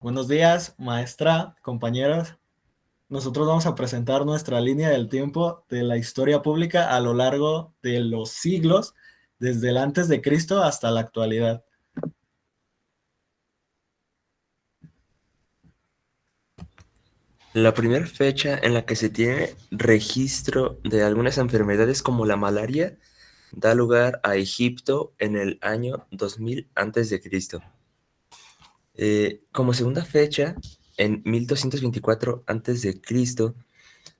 Buenos días, maestra, compañeros. Nosotros vamos a presentar nuestra línea del tiempo de la historia pública a lo largo de los siglos, desde el antes de Cristo hasta la actualidad. La primera fecha en la que se tiene registro de algunas enfermedades como la malaria da lugar a Egipto en el año 2000 antes de Cristo. Como segunda fecha, en 1224 antes de Cristo,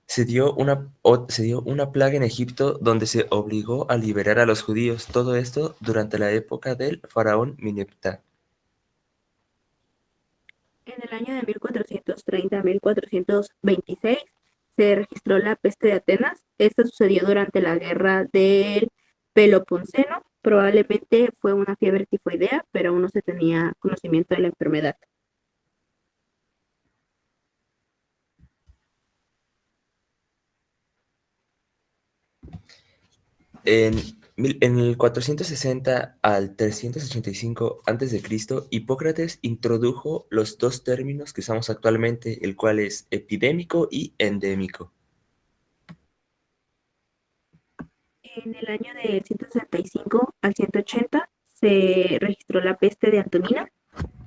se dio una plaga en Egipto donde se obligó a liberar a los judíos. Todo esto durante la época del faraón Mineptah. En el año de 1430 a 1426 se registró la peste de Atenas. Esta sucedió durante la guerra del Peloponeso. Probablemente fue una fiebre tifoidea, pero aún no se tenía conocimiento de la enfermedad. En el 460 al 385 antes de Cristo, Hipócrates introdujo los dos términos que usamos actualmente, el cual es epidémico y endémico. En el año de 165 al 180 se registró la peste de Antonina.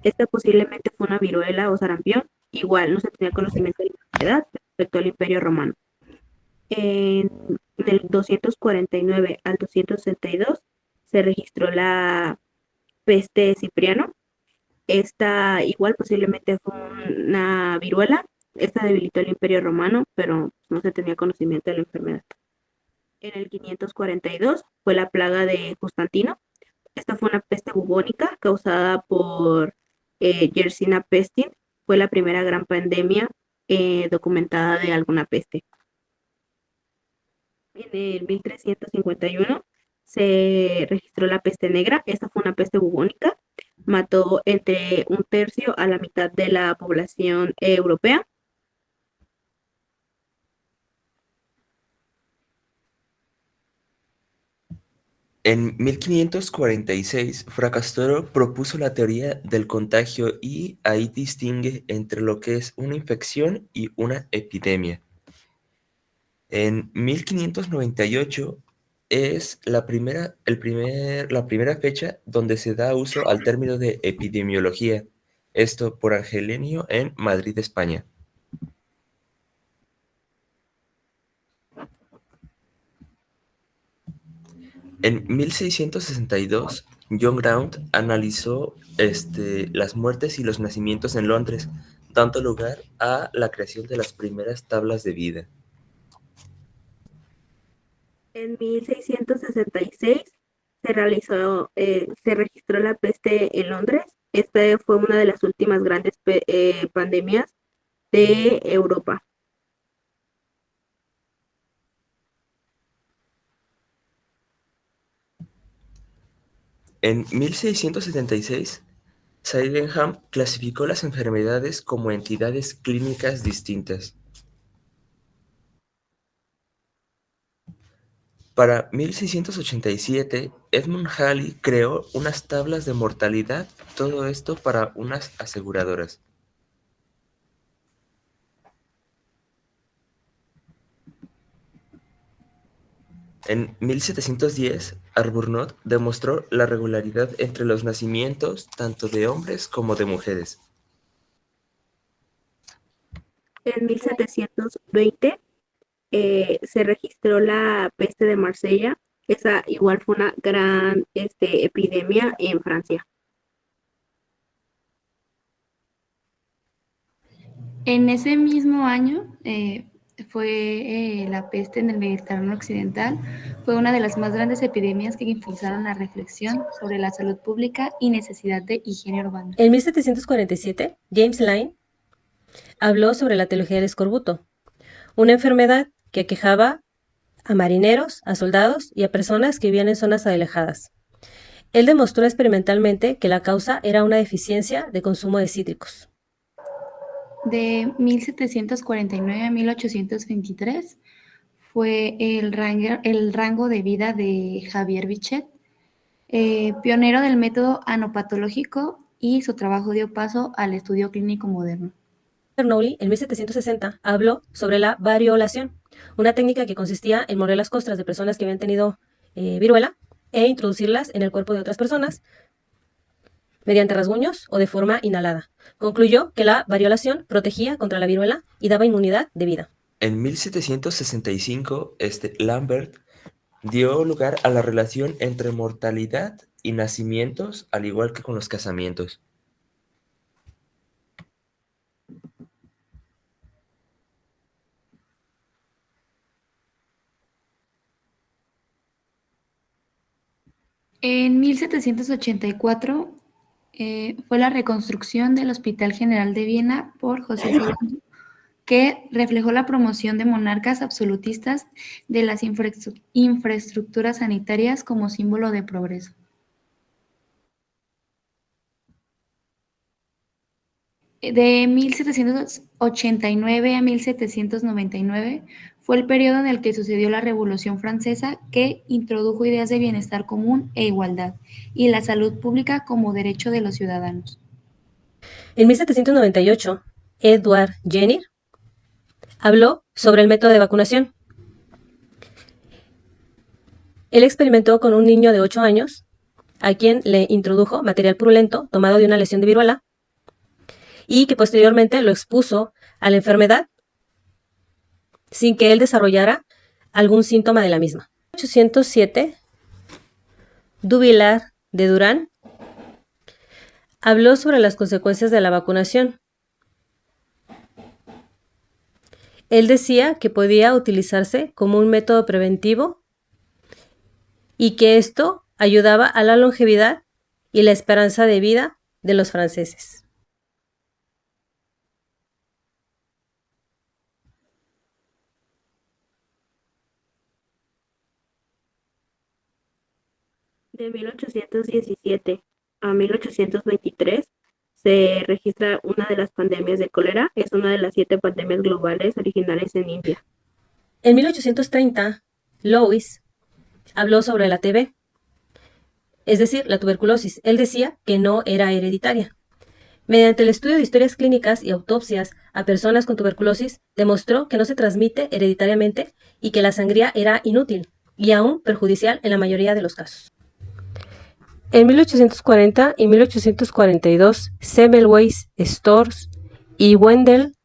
Esta posiblemente fue una viruela o sarampión. Igual no se tenía conocimiento de la enfermedad respecto al Imperio Romano. En el 249 al 262 se registró la peste de Cipriano. Esta igual posiblemente fue una viruela. Esta debilitó el Imperio Romano, pero no se tenía conocimiento de la enfermedad. En el 542 fue la plaga de Constantino. Esta fue una peste bubónica causada por Yersinia pestis. Fue la primera gran pandemia documentada de alguna peste. En el 1351 se registró la peste negra. Esta fue una peste bubónica. Mató entre un tercio a la mitad de la población europea. En 1546, Fracastoro propuso la teoría del contagio y ahí distingue entre lo que es una infección y una epidemia. En 1598 es la primera fecha donde se da uso al término de epidemiología, esto por Angelenio en Madrid, España. En 1662, John Graunt analizó las muertes y los nacimientos en Londres, dando lugar a la creación de las primeras tablas de vida. En 1666 se registró la peste en Londres. Esta fue una de las últimas grandes pandemias de Europa. En 1676, Sydenham clasificó las enfermedades como entidades clínicas distintas. Para 1687, Edmund Halley creó unas tablas de mortalidad, todo esto para unas aseguradoras. En 1710, Arbuthnot demostró la regularidad entre los nacimientos tanto de hombres como de mujeres. En 1720 se registró la peste de Marsella. Esa igual fue una gran epidemia en Francia. En ese mismo año fue la peste en el Mediterráneo occidental. Fue una de las más grandes epidemias que impulsaron la reflexión sobre la salud pública y necesidad de higiene urbana. En 1747, James Lyne habló sobre la teología del escorbuto, una enfermedad que aquejaba a marineros, a soldados y a personas que vivían en zonas alejadas. Él demostró experimentalmente que la causa era una deficiencia de consumo de cítricos. De 1749 a 1823 fue el rango de vida de Javier Bichet, pionero del método anopatológico y su trabajo dio paso al estudio clínico moderno. Bernoulli, en 1760, habló sobre la variolación, una técnica que consistía en moler las costras de personas que habían tenido viruela e introducirlas en el cuerpo de otras personas mediante rasguños o de forma inhalada. Concluyó que la variolación protegía contra la viruela y daba inmunidad de vida. En 1765, Lambert dio lugar a la relación entre mortalidad y nacimientos, al igual que con los casamientos. En 1784 fue la reconstrucción del Hospital General de Viena por José Solano, que reflejó la promoción de monarcas absolutistas de las infraestructuras sanitarias como símbolo de progreso. De 1789 a 1799 fue el periodo en el que sucedió la Revolución Francesa, que introdujo ideas de bienestar común e igualdad, y la salud pública como derecho de los ciudadanos. En 1798, Edward Jenner habló sobre el método de vacunación. Él experimentó con un niño de 8 años, a quien le introdujo material purulento tomado de una lesión de viruela, y que posteriormente lo expuso a la enfermedad sin que él desarrollara algún síntoma de la misma. En 1807, Duvillard de Durán habló sobre las consecuencias de la vacunación. Él decía que podía utilizarse como un método preventivo y que esto ayudaba a la longevidad y la esperanza de vida de los franceses. De 1817 a 1823 se registra una de las pandemias de cólera. Es una de las 7 pandemias globales originales en India. En 1830, Louis habló sobre la TB, es decir, la tuberculosis. Él decía que no era hereditaria. Mediante el estudio de historias clínicas y autopsias a personas con tuberculosis, demostró que no se transmite hereditariamente y que la sangría era inútil y aún perjudicial en la mayoría de los casos. En 1840 y 1842, Semmelweis, Storrs y Wendell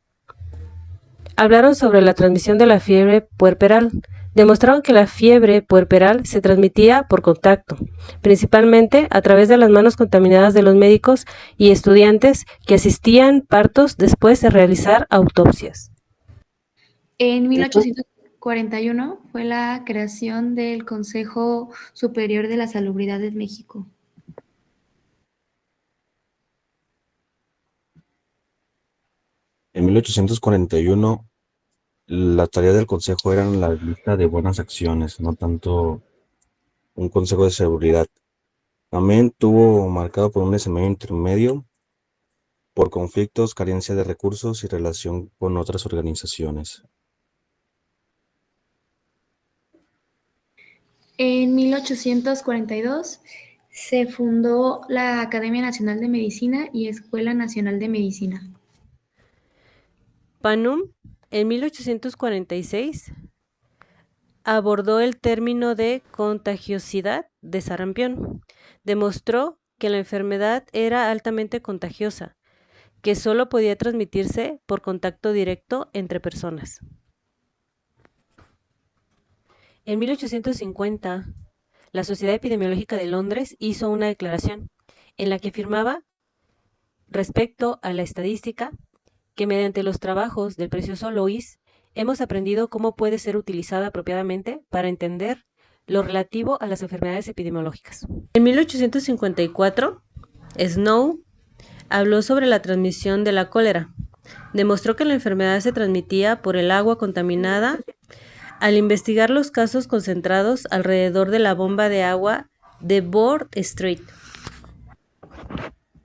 hablaron sobre la transmisión de la fiebre puerperal. Demostraron que la fiebre puerperal se transmitía por contacto, principalmente a través de las manos contaminadas de los médicos y estudiantes que asistían partos después de realizar autopsias. En 1841 fue la creación del Consejo Superior de la Salubridad de México. En 1841, la tarea del consejo era la lista de buenas acciones, no tanto un consejo de seguridad. También estuvo marcado por un escenario intermedio, por conflictos, carencia de recursos y relación con otras organizaciones. En 1842 se fundó la Academia Nacional de Medicina y Escuela Nacional de Medicina. Panum, en 1846, abordó el término de contagiosidad de sarampión. Demostró que la enfermedad era altamente contagiosa, que solo podía transmitirse por contacto directo entre personas. En 1850, la Sociedad Epidemiológica de Londres hizo una declaración en la que afirmaba, respecto a la estadística, que mediante los trabajos del precioso Louis hemos aprendido cómo puede ser utilizada apropiadamente para entender lo relativo a las enfermedades epidemiológicas. En 1854, Snow habló sobre la transmisión de la cólera. Demostró que la enfermedad se transmitía por el agua contaminada al investigar los casos concentrados alrededor de la bomba de agua de Broad Street.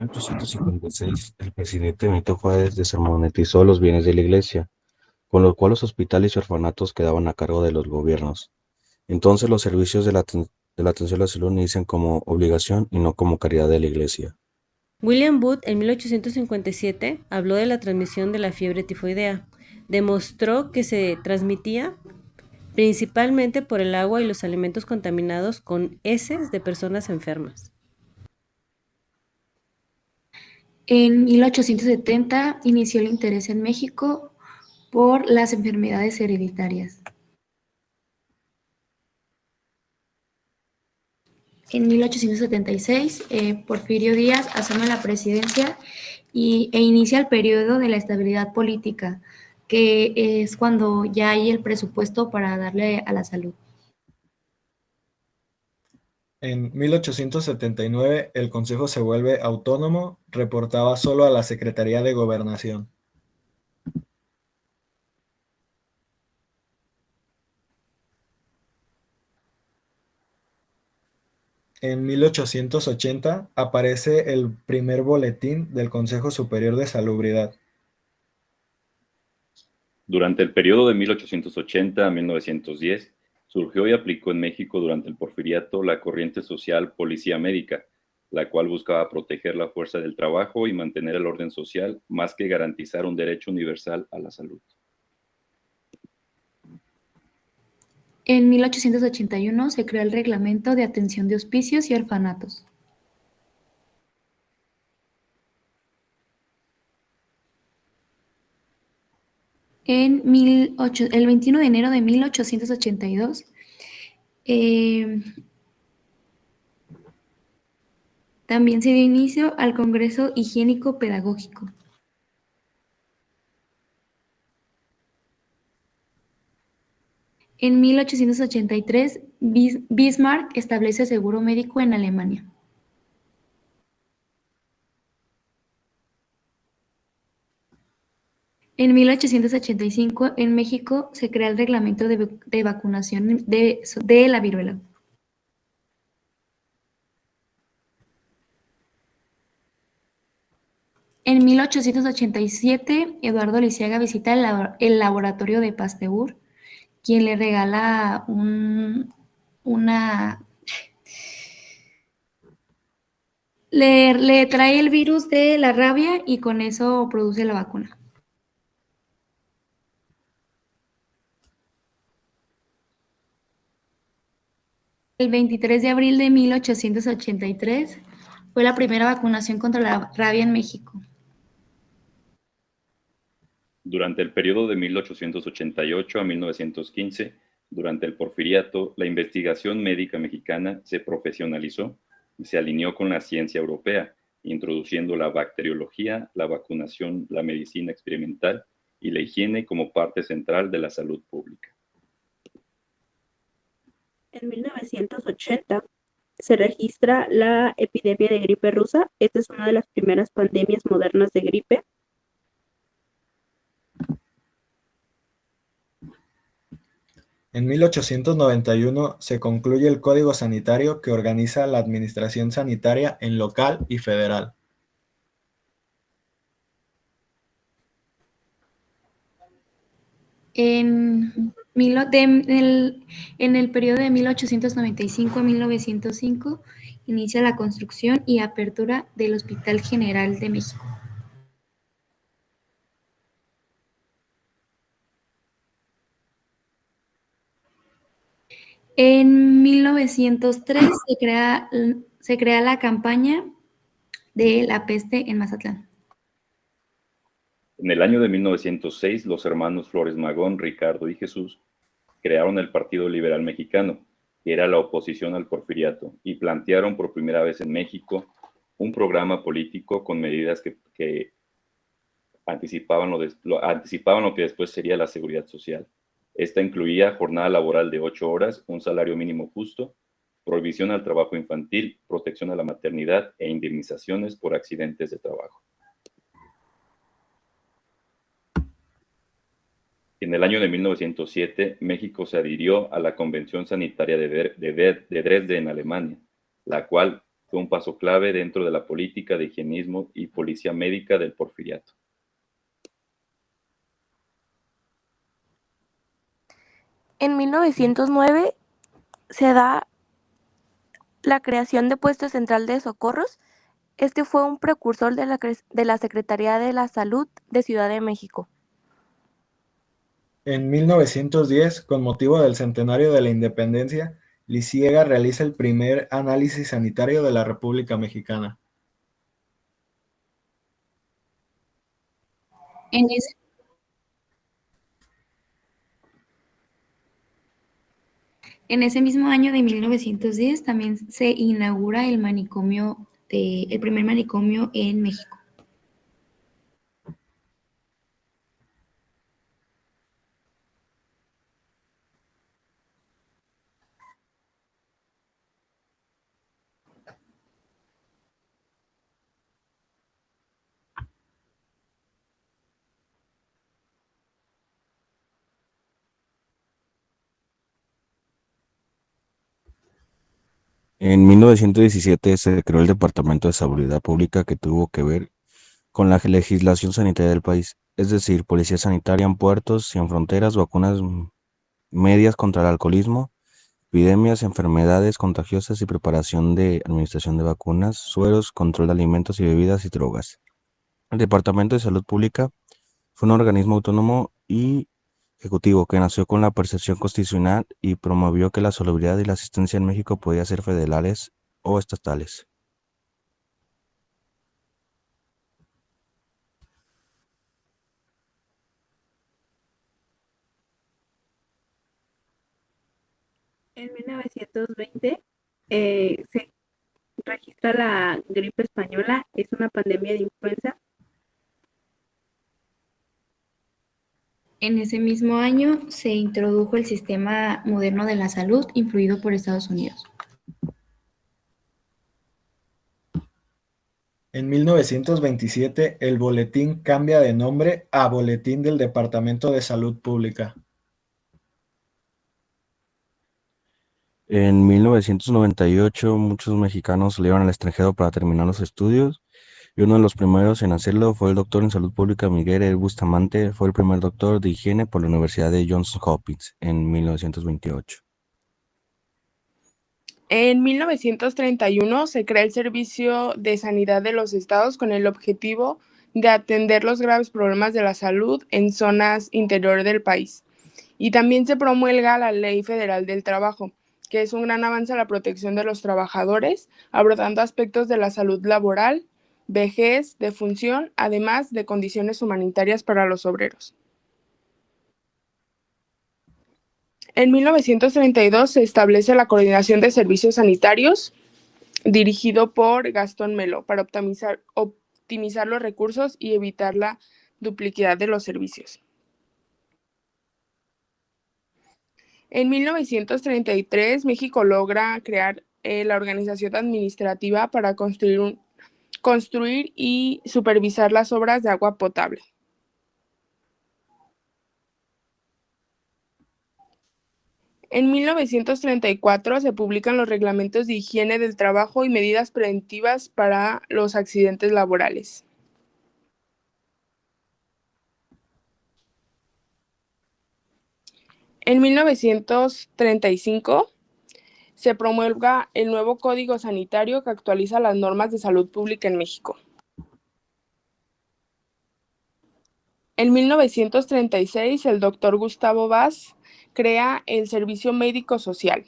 En 1856, el presidente Benito Juárez desmonetizó los bienes de la iglesia, con lo cual los hospitales y orfanatos quedaban a cargo de los gobiernos. Entonces los servicios de la atención a la salud inician como obligación y no como caridad de la iglesia. William Booth en 1857 habló de la transmisión de la fiebre tifoidea. Demostró que se transmitía principalmente por el agua y los alimentos contaminados con heces de personas enfermas. En 1870 inició el interés en México por las enfermedades hereditarias. En 1876, Porfirio Díaz asume la presidencia e inicia el periodo de la estabilidad política, que es cuando ya hay el presupuesto para darle a la salud. En 1879 el Consejo se vuelve autónomo, reportaba solo a la Secretaría de Gobernación. En 1880 aparece el primer boletín del Consejo Superior de Salubridad. Durante el periodo de 1880 a 1910, surgió y aplicó en México durante el Porfiriato la corriente social Policía Médica, la cual buscaba proteger la fuerza del trabajo y mantener el orden social más que garantizar un derecho universal a la salud. En 1881 se creó el Reglamento de Atención de Hospicios y Orfanatos. El 21 de enero de 1882 también se dio inicio al Congreso Higiénico Pedagógico. En 1883, Bismarck establece seguro médico en Alemania. En 1885, en México, se crea el reglamento de vacunación de la viruela. En 1887, Eduardo Lisiaga visita el laboratorio de Pasteur, quien le regala le trae el virus de la rabia y con eso produce la vacuna. El 23 de abril de 1883 fue la primera vacunación contra la rabia en México. Durante el periodo de 1888 a 1915, durante el Porfiriato, la investigación médica mexicana se profesionalizó y se alineó con la ciencia europea, introduciendo la bacteriología, la vacunación, la medicina experimental y la higiene como parte central de la salud pública. En 1980 se registra la epidemia de gripe rusa. Esta es una de las primeras pandemias modernas de gripe. En 1891 se concluye el Código Sanitario que organiza la administración sanitaria en local y federal. En el periodo de 1895 a 1905 inicia la construcción y apertura del Hospital General de México. En 1903 se crea la campaña de la peste en Mazatlán. En el año de 1906, los hermanos Flores Magón, Ricardo y Jesús crearon el Partido Liberal Mexicano, que era la oposición al Porfiriato, y plantearon por primera vez en México un programa político con medidas que anticipaban lo que después sería la seguridad social. Esta incluía jornada laboral de 8 horas, un salario mínimo justo, prohibición al trabajo infantil, protección a la maternidad e indemnizaciones por accidentes de trabajo. En el año de 1907, México se adhirió a la Convención Sanitaria de Dresde en Alemania, la cual fue un paso clave dentro de la política de higienismo y policía médica del Porfiriato. En 1909 se da la creación de Puesto Central de Socorros Este fue un precursor de la Secretaría de la Salud de Ciudad de México. En 1910, con motivo del centenario de la independencia, Lisiega realiza el primer análisis sanitario de la República Mexicana. En ese, en ese mismo año de 1910 también se inaugura el primer manicomio en México. En 1917 se creó el Departamento de Seguridad Pública que tuvo que ver con la legislación sanitaria del país, es decir, policía sanitaria en puertos y en fronteras, vacunas medias contra el alcoholismo, epidemias, enfermedades contagiosas y preparación de administración de vacunas, sueros, control de alimentos y bebidas y drogas. El Departamento de Salud Pública fue un organismo autónomo y ejecutivo que nació con la percepción constitucional y promovió que la salubridad y la asistencia en México podía ser federales o estatales. En 1920 se registra la gripe española, es una pandemia de influenza. En ese mismo año se introdujo el sistema moderno de la salud, influido por Estados Unidos. En 1927, el boletín cambia de nombre a Boletín del Departamento de Salud Pública. En 1998, muchos mexicanos salieron al extranjero para terminar los estudios y uno de los primeros en hacerlo fue el doctor en salud pública Miguel E. Bustamante, fue el primer doctor de higiene por la Universidad de Johns Hopkins en 1928. En 1931 se crea el Servicio de Sanidad de los Estados con el objetivo de atender los graves problemas de la salud en zonas interior del país. Y también se promulga la Ley Federal del Trabajo, que es un gran avance a la protección de los trabajadores, abordando aspectos de la salud laboral, vejez, defunción, además de condiciones humanitarias para los obreros. En 1932 se establece la Coordinación de Servicios Sanitarios, dirigido por Gastón Melo, para optimizar los recursos y evitar la duplicidad de los servicios. En 1933, México logra crear la organización administrativa para construir y supervisar las obras de agua potable. En 1934 se publican los reglamentos de higiene del trabajo y medidas preventivas para los accidentes laborales. En 1935 se promulga el nuevo Código Sanitario que actualiza las normas de salud pública en México. En 1936 el doctor Gustavo Vaz crea el Servicio Médico Social,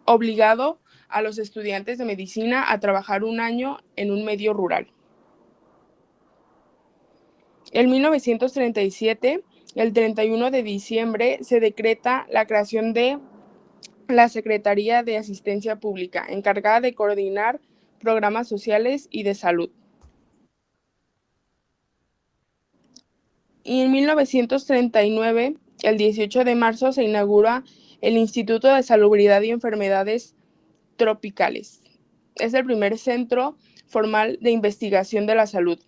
obligado a los estudiantes de medicina a trabajar un año en un medio rural. En 1937, el 31 de diciembre, se decreta la creación de la Secretaría de Asistencia Pública, encargada de coordinar programas sociales y de salud. Y en 1939, el 18 de marzo, se inaugura el Instituto de Salubridad y Enfermedades Tropicales. Es el primer centro formal de investigación de la salud.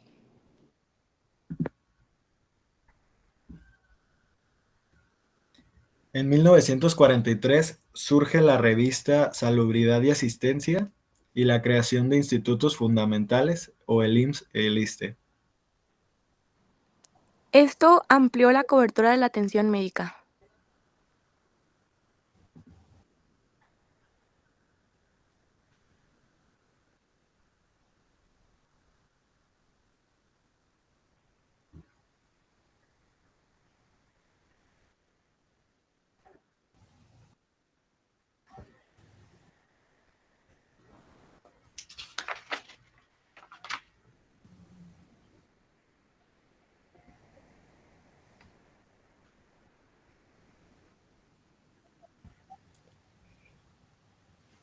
En 1943 surge la revista Salubridad y Asistencia y la creación de institutos fundamentales o el IMSS y el ISSSTE. Esto amplió la cobertura de la atención médica.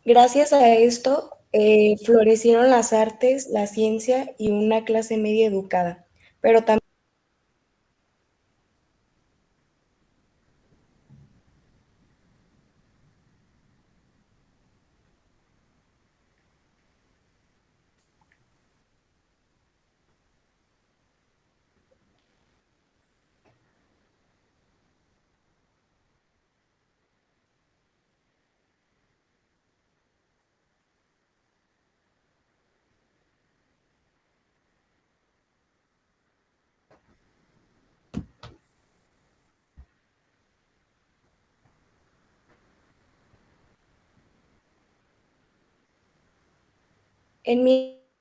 Gracias a esto, florecieron las artes, la ciencia y una clase media educada, pero también en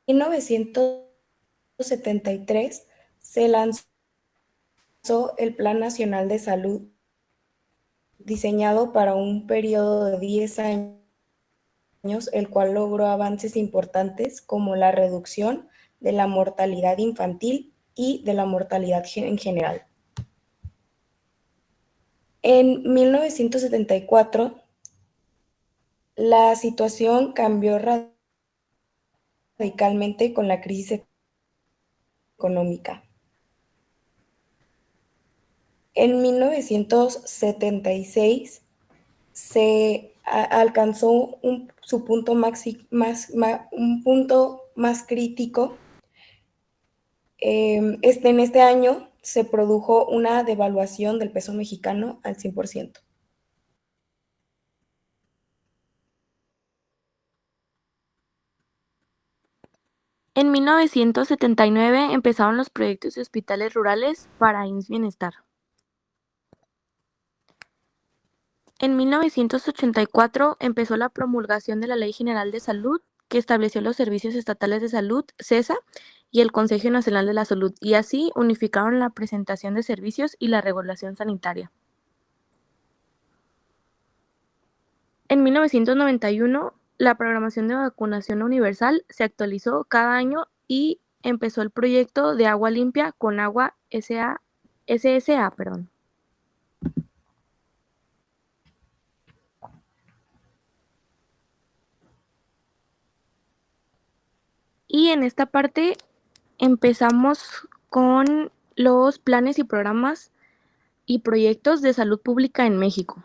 1973 se lanzó el Plan Nacional de Salud, diseñado para un periodo de 10 años, el cual logró avances importantes como la reducción de la mortalidad infantil y de la mortalidad en general. En 1974, la situación cambió radicalmente con la crisis económica. En 1976 se alcanzó su punto un punto más crítico. En este año se produjo una devaluación del peso mexicano al 100%. En 1979 empezaron los proyectos de hospitales rurales para IMSS Bienestar. En 1984 empezó la promulgación de la Ley General de Salud, que estableció los Servicios Estatales de Salud, CESA, y el Consejo Nacional de la Salud, y así unificaron la presentación de servicios y la regulación sanitaria. En 1991, la programación de vacunación universal se actualizó cada año y empezó el proyecto de agua limpia con agua SSA. Y en esta parte empezamos con los planes y programas y proyectos de salud pública en México.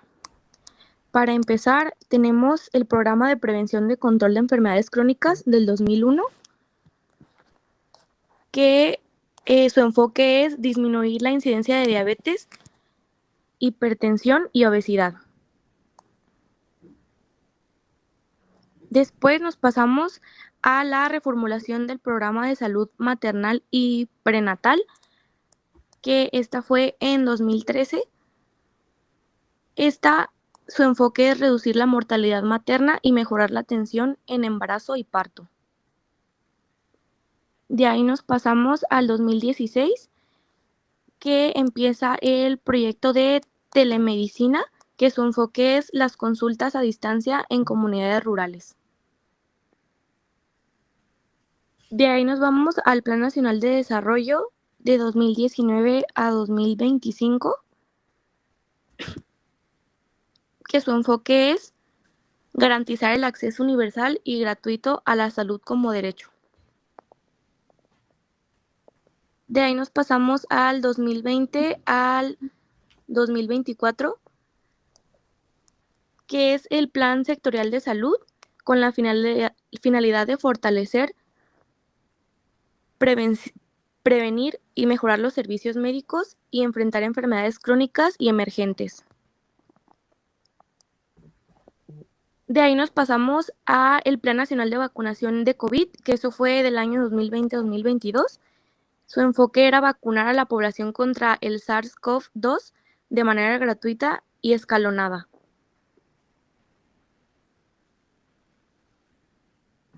Para empezar, tenemos el Programa de Prevención de Control de Enfermedades Crónicas del 2001, que su enfoque es disminuir la incidencia de diabetes, hipertensión y obesidad. Después nos pasamos a la reformulación del Programa de Salud Maternal y Prenatal, que esta fue en 2013. Su enfoque es reducir la mortalidad materna y mejorar la atención en embarazo y parto. De ahí nos pasamos al 2016, que empieza el proyecto de telemedicina, que su enfoque es las consultas a distancia en comunidades rurales. De ahí nos vamos al Plan Nacional de Desarrollo de 2019 a 2025, que su enfoque es garantizar el acceso universal y gratuito a la salud como derecho. De ahí nos pasamos al 2020 al 2024, que es el Plan Sectorial de Salud con la finalidad de fortalecer, prevenir y mejorar los servicios médicos y enfrentar enfermedades crónicas y emergentes. De ahí nos pasamos a el Plan Nacional de Vacunación de COVID, que eso fue del año 2020-2022. Su enfoque era vacunar a la población contra el SARS-CoV-2 de manera gratuita y escalonada.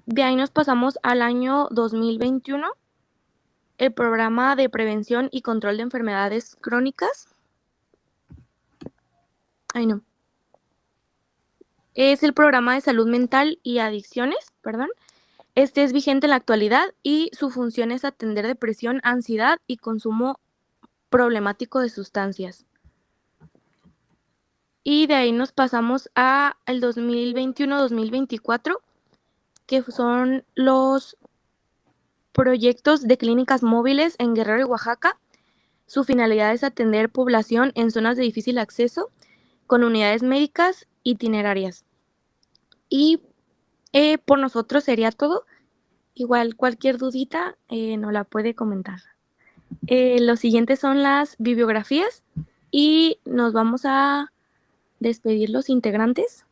De ahí nos pasamos al año 2021, el Programa de Prevención y Control de Enfermedades Crónicas. Es el Programa de Salud Mental y Adicciones, Este es vigente en la actualidad y su función es atender depresión, ansiedad y consumo problemático de sustancias. Y de ahí nos pasamos a el 2021-2024, que son los proyectos de clínicas móviles en Guerrero y Oaxaca. Su finalidad es atender población en zonas de difícil acceso con unidades médicas itinerarias. Y por nosotros sería todo. Igual cualquier dudita nos la puede comentar. Los siguientes son las bibliografías y nos vamos a despedir los integrantes.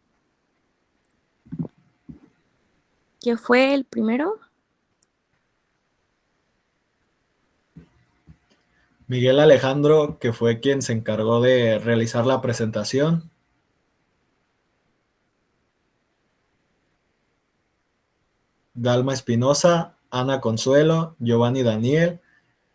¿Qué fue el primero? Miguel Alejandro, que fue quien se encargó de realizar la presentación. Dalma Espinosa, Ana Consuelo, Giovanni Daniel,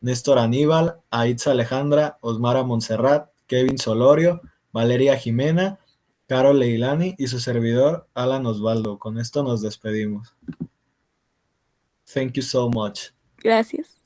Néstor Aníbal, Aitza Alejandra, Osmara Montserrat, Kevin Solorio, Valeria Jimena, Carol Leilani y su servidor, Alan Osvaldo. Con esto nos despedimos. Thank you so much. Gracias.